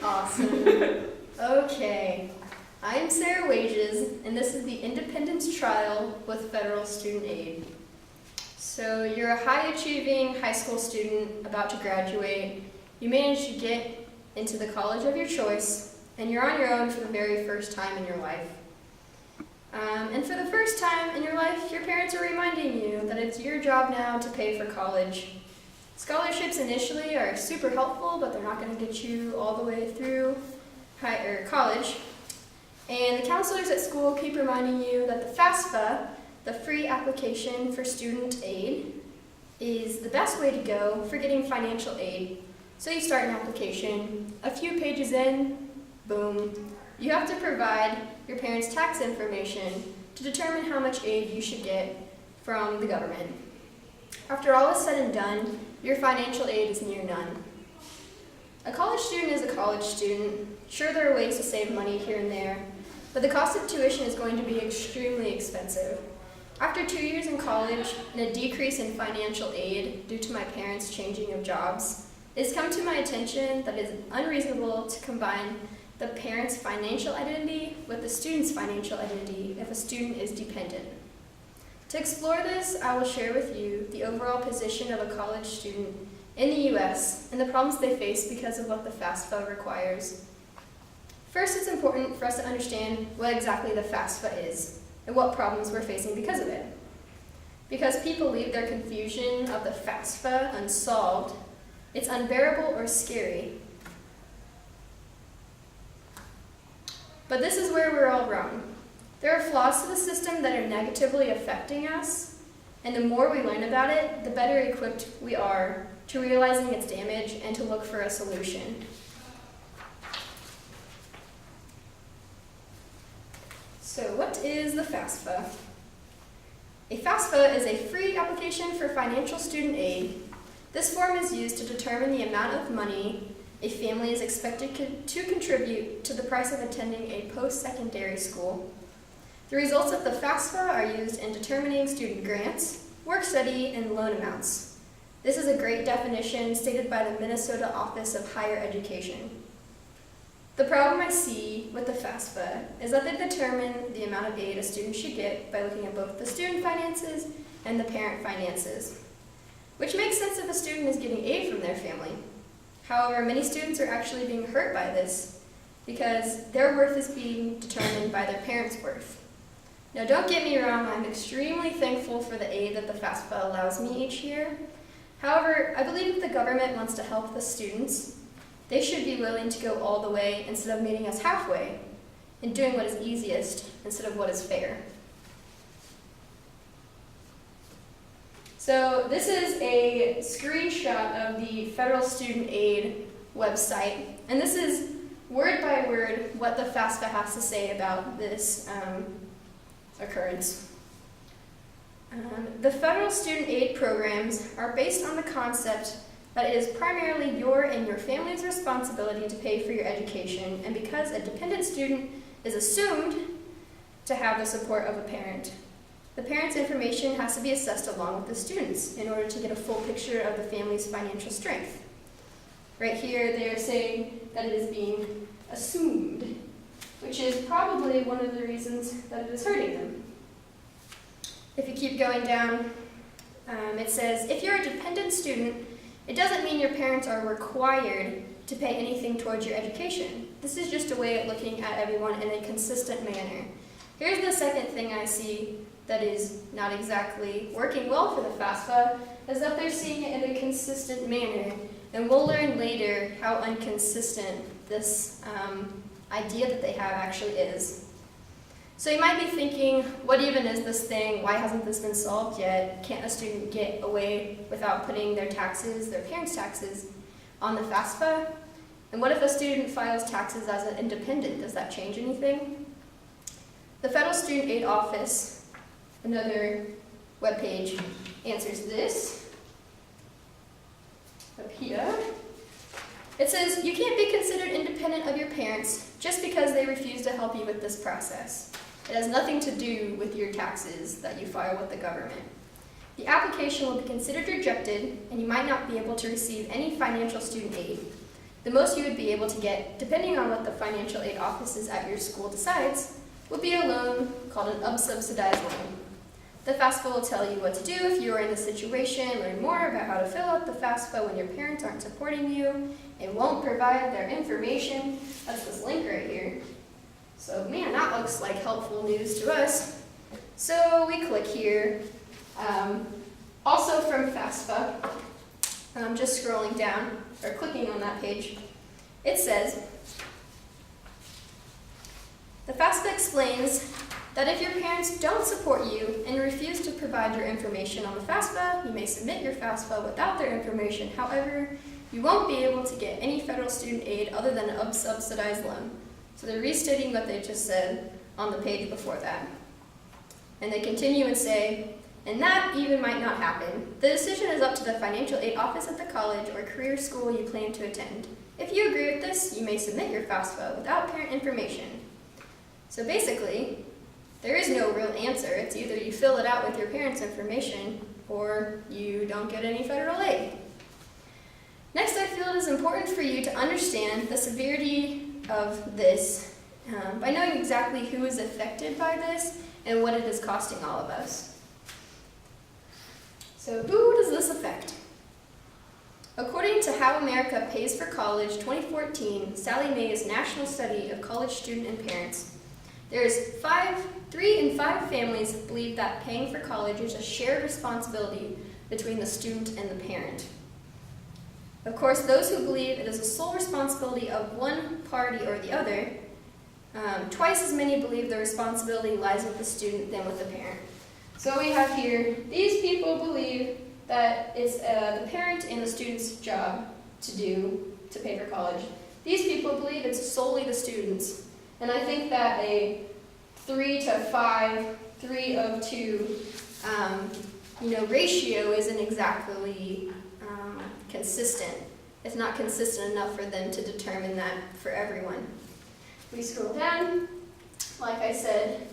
Awesome. Okay. I'm Sarah Wages, and this is the Independence Trial with Federal Student Aid. So you're a high-achieving high school student about to graduate. You managed to get into the college of your choice, and you're on your own for the very first time in your life. And for the first time in your life, your parents are reminding you that it's your job now to pay for college. Scholarships initially are super helpful, but they're not going to get you all the way through college. And the counselors at school keep reminding you that the FAFSA, the free application for student aid, is the best way to go for getting financial aid. So you start an application. A few pages in, boom, you have to provide your parents' tax information to determine how much aid you should get from the government. After all is said and done, your financial aid is near none. A college student is a college student. Sure, there are ways to save money here and there, but the cost of tuition is going to be extremely expensive. After 2 years in college and a decrease in financial aid due to my parents' changing of jobs, it has come to my attention that it is unreasonable to combine the parent's financial identity with the student's financial identity if a student is dependent. To explore this, I will share with you the overall position of a college student in the U.S. and the problems they face because of what the FAFSA requires. First, it's important for us to understand what exactly the FAFSA is and what problems we're facing because of it. Because people leave their confusion of the FAFSA unsolved, it's unbearable or scary. But this is where we're all wrong. There are flaws to the system that are negatively affecting us, and the more we learn about it, the better equipped we are to realizing its damage and to look for a solution. So what is the FAFSA? A FAFSA is a free application for financial student aid. This form is used to determine the amount of money a family is expected to contribute to the price of attending a post-secondary school. The results of the FAFSA are used in determining student grants, work study, and loan amounts. This is a great definition stated by the Minnesota Office of Higher Education. The problem I see with the FAFSA is that they determine the amount of aid a student should get by looking at both the student finances and the parent finances, which makes sense if a student is getting aid from their family. However, many students are actually being hurt by this because their worth is being determined by their parents' worth. Now, don't get me wrong, I'm extremely thankful for the aid that the FAFSA allows me each year. However, I believe if the government wants to help the students, they should be willing to go all the way instead of meeting us halfway and doing what is easiest instead of what is fair. So this is a screenshot of the Federal Student Aid website, and this is word by word what the FAFSA has to say about this occurrence. The federal student aid programs are based on the concept that it is primarily your and your family's responsibility to pay for your education, and because a dependent student is assumed to have the support of a parent, the parent's information has to be assessed along with the student's in order to get a full picture of the family's financial strength. Right here, they are saying that it is being assumed, which is probably one of the reasons that it is hurting them. If you keep going down, it says, if you're a dependent student, it doesn't mean your parents are required to pay anything towards your education. This is just a way of looking at everyone in a consistent manner. Here's the second thing I see that is not exactly working well for the FAFSA, is that they're seeing it in a consistent manner. And we'll learn later how inconsistent this idea that they have actually is. So you might be thinking, what even is this thing? Why hasn't this been solved yet? Can't a student get away without putting their taxes, their parents' taxes, on the FAFSA? And what if a student files taxes as an independent? Does that change anything? The Federal Student Aid Office, another webpage, answers this up here. It says, you can't be considered independent of your parents just because they refuse to help you with this process. It has nothing to do with your taxes that you file with the government. The application will be considered rejected, and you might not be able to receive any financial student aid. The most you would be able to get, depending on what the financial aid offices at your school decides, would be a loan called an unsubsidized loan. The FAFSA will tell you what to do if you are in this situation, learn more about how to fill out the FAFSA when your parents aren't supporting you. It won't provide their information. That's this link right here. So man, that looks like helpful news to us. So we click here. Also from FAFSA, I'm just scrolling down, or clicking on that page. It says, the FAFSA explains that if your parents don't support you and refuse to provide your information on the FAFSA, you may submit your FAFSA without their information. However, you won't be able to get any federal student aid other than an unsubsidized loan. So they're restating what they just said on the page before that. And they continue and say, and that even might not happen. The decision is up to the financial aid office at the college or career school you plan to attend. If you agree with this, you may submit your FAFSA without parent information. So basically, there is no real answer. It's either you fill it out with your parents' information or you don't get any federal aid. Next, I feel it is important for you to understand the severity of this by knowing exactly who is affected by this and what it is costing all of us. So who does this affect? According to How America Pays for College 2014, Sallie Mae's National Study of College Student and Parents, there's 3 in 5 families believe that paying for college is a shared responsibility between the student and the parent. Of course, those who believe it is a sole responsibility of one party or the other, twice as many believe the responsibility lies with the student than with the parent. So we have here, these people believe that it's the parent and the student's job to pay for college. These people believe it's solely the student's. And I think that a 3 to 5, 3 of 2, ratio isn't exactly consistent. It's not consistent enough for them to determine that for everyone. We scroll down. Like I said,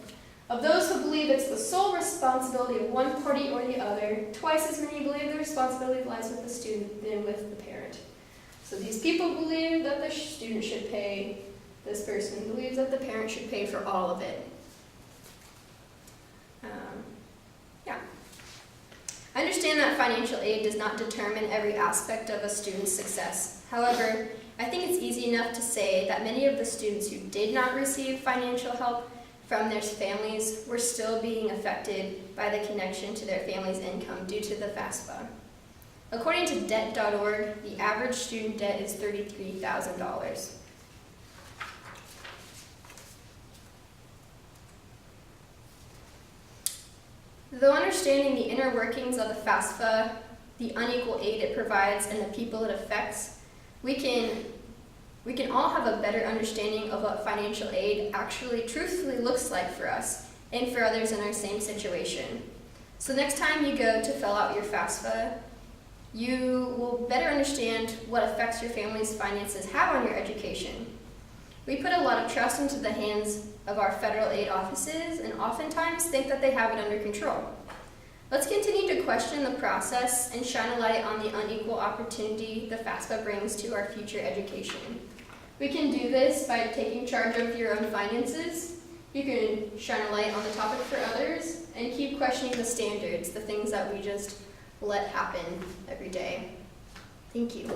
of those who believe it's the sole responsibility of one party or the other, twice as many believe the responsibility lies with the student than with the parent. So these people believe that the student should pay. This person believes that the parent should pay for all of it. I understand that financial aid does not determine every aspect of a student's success. However, I think it's easy enough to say that many of the students who did not receive financial help from their families were still being affected by the connection to their family's income due to the FAFSA. According to debt.org, the average student debt is $33,000. Though understanding the inner workings of the FAFSA, the unequal aid it provides, and the people it affects, we can all have a better understanding of what financial aid actually truthfully looks like for us and for others in our same situation. So next time you go to fill out your FAFSA, you will better understand what effects your family's finances have on your education. We put a lot of trust into the hands of our federal aid offices and oftentimes think that they have it under control. Let's continue to question the process and shine a light on the unequal opportunity the FAFSA brings to our future education. We can do this by taking charge of your own finances. You can shine a light on the topic for others and keep questioning the standards, the things that we just let happen every day. Thank you.